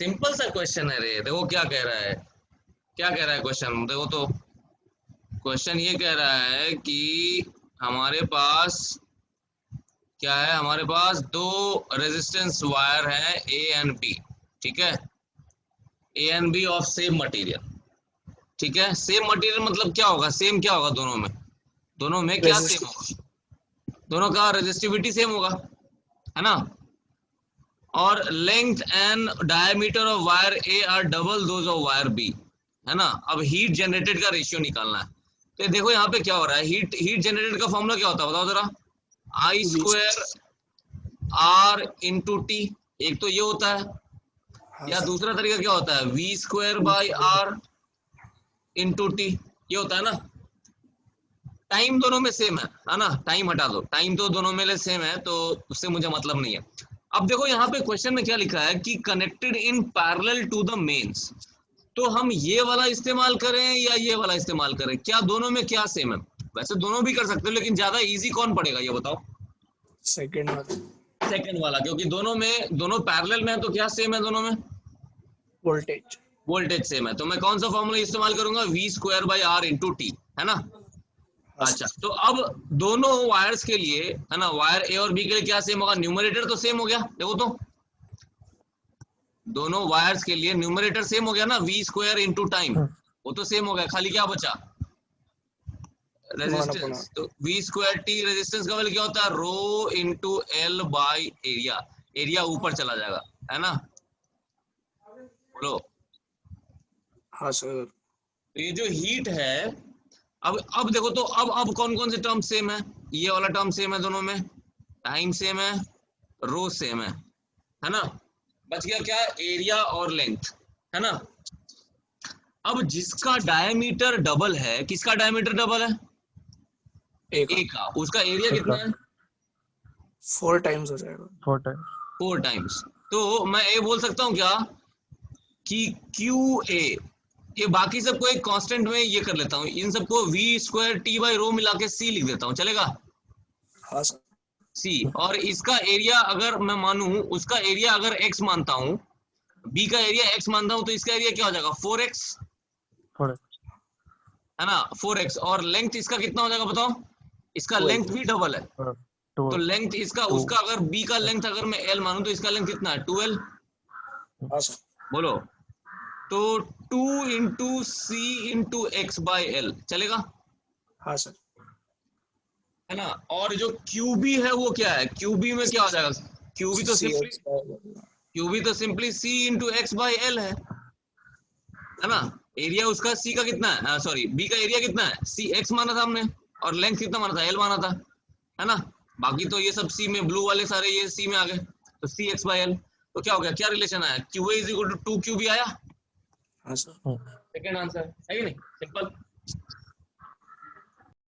Simple सा question है रे। देखो क्या कह रहा है, क्या कह रहा है क्वेश्चन, देखो तो क्वेश्चन ये कह रहा है कि हमारे पास क्या है, हमारे पास दो रेजिस्टेंस वायर है ए एंड बी, ठीक है, A and B of same material, ठीक है। सेम मटेरियल मतलब क्या होगा, सेम क्या होगा दोनों में, दोनों में क्या सेम रेजिस्टेंस। होगा, दोनों का रेजिस्टिविटी सेम होगा, है ना। और length and diameter of wire A are double those of wire B, है ना। अब हीट जनरेटेड का रेशियो निकालना है। तो देखो यहाँ पे क्या हो रहा है, हीट हीट जनरेटेड का फॉर्मूला क्या होता है बताओ जरा, I V. Square R into T, एक तो ये होता है, हाँ या सर। दूसरा तरीका क्या होता है, V square by R into T, ये होता है ना। टाइम दोनों में सेम है ना, टाइम हटा दो, टाइम तो दोनों में सेम है, तो उससे मुझे मतलब नहीं है। अब देखो यहाँ पे क्वेश्चन में क्या लिखा है कि connected in parallel to the mains, तो हम ये वाला इस्तेमाल करें या ये वाला इस्तेमाल करें, क्या दोनों में क्या सेम है। वैसे दोनों भी कर सकते हो, लेकिन ज्यादा इजी कौन पड़ेगा ये बताओ। सेकेंड वाला। सेकंड वाला, क्योंकि दोनों में, दोनों पैरेलल में है, तो क्या सेम है दोनों में, वोल्टेज। वोल्टेज सेम है। तो मैं कौन सा फॉर्मूला इस्तेमाल करूंगा, V square by R into T, है ना। हाँ अच्छा, सर। तो अब दोनों वायर्स के लिए, है ना, वायर ए और बी के लिए क्या सेम होगा, न्यूमरेटर तो सेम हो गया, देखो तो दोनों वायर्स के लिए न्यूमरेटर सेम हो गया ना, वी स्क्वायर इंटू टाइम, वो तो सेम हो गया, खाली क्या बचा, वन अपॉन आर। रेजिस्टेंस। तो वी स्क्वायर टी रेजिस्टेंस का वैल्यू क्या होता है, rho into L by area, area ऊपर चला जाएगा, है ना। बोलो। हाँ सर। तो ये जो हीट है, अब देखो तो अब कौन कौन से टर्म सेम है, ये वाला टर्म सेम है दोनों में, टाइम सेम है, रो सेम है ना। बच गया क्या, एरिया और लेंथ, है ना। अब जिसका डायमीटर डबल है, किसका डायमीटर डबल है, एक। ए का, उसका एरिया एक कितना का है, 4 टाइम्स हो जाएगा। 4 टाइम। 4 टाइम्स। तो मैं ये बोल सकता हूँ क्या कि क्यू ए, ये बाकी सबको एक कांस्टेंट में ये कर लेता हूँ, इन सबको V square T by rho मिला के सी लिख देता हूँ, चलेगा, हाँ सर। सी। और इसका एरिया अगर मैं मानूं, उसका एरिया अगर एक्स मानता हूं, बी का एरिया एक्स मानता हूं, तो इसका एरिया क्या हो जाएगा, 4x, 4 है ना, 4x। और लेंथ इसका कितना हो जाएगा बताओ, इसका लेंथ 12। भी डबल है, और तो 2 लेंथ इसका, 2 उसका अगर बी का लेंथ अगर मैं एल मानूं, तो इसका लेंथ कितना है, 12, हाँ सर। बोलो। तो 2 into C into X by L चलेगा, हाँ सर। है ना। और जो क्यूबी है वो क्या है, क्यूबी में क्या हो जाएगा, क्यूबी तो सी सिंपली, एक्स। क्यूबी तो simply C into X by L है ना। एरिया उसका सी का कितना है, सॉरी बी का एरिया कितना है, सी एक्स माना था हमने, और लेंथ कितना माना था, एल माना था, है ना। बाकी तो ये सब सी में, ब्लू वाले सारे ये सी में आ गए, तो सी एक्स बाई एल। तो क्या हो गया, क्या रिलेशन आया, Q A is equal to 2 Q B आया, हाँ सर। सेकंड आंसर है कि नहीं, सिंपल।